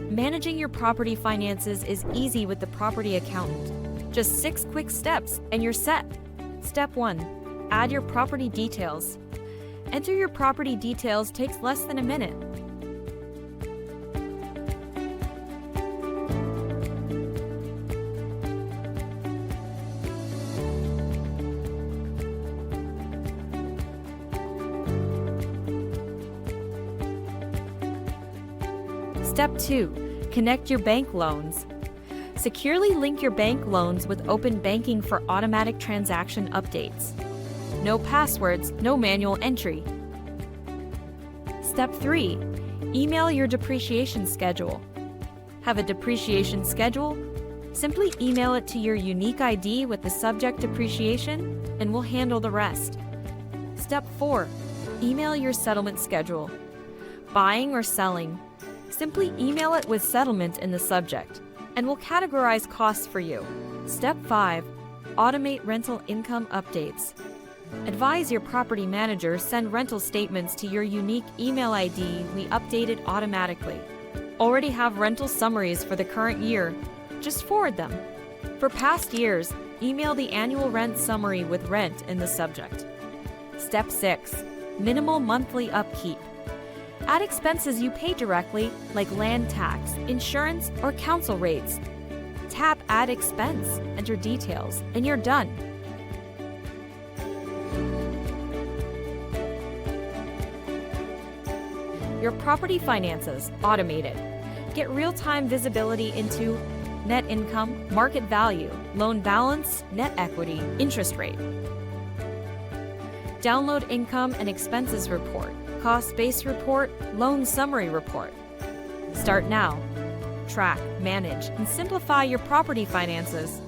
Managing your property finances is easy with the property accountant. Just 6 quick steps and you're set. Step 1. Add your property details. Enter your property details takes less than a minute. Step 2. Connect your bank loans. Securely link your bank loans with open banking for automatic transaction updates. No passwords, no manual entry. Step 3. Email your depreciation schedule. Have a depreciation schedule? Simply email it to your unique ID with the subject depreciation, and we'll handle the rest. Step 4. Email your settlement schedule. Buying or selling? Simply email it with settlement in the subject, and we'll categorize costs for you. Step 5. Automate rental income updates. Advise your property manager send rental statements to your unique email ID we updated automatically. Already have rental summaries for the current year? Just forward them. For past years, email the annual rent summary with rent in the subject. Step 6. Minimal monthly upkeep. Add expenses you pay directly, like land tax, insurance, or council rates. Tap Add Expense, enter details, and you're done. Your property finances automated. Get real-time visibility into net income, market value, loan balance, net equity, interest rate. Download income and expenses report, cost-based report, loan summary report. Start now. Track, manage, and simplify your property finances.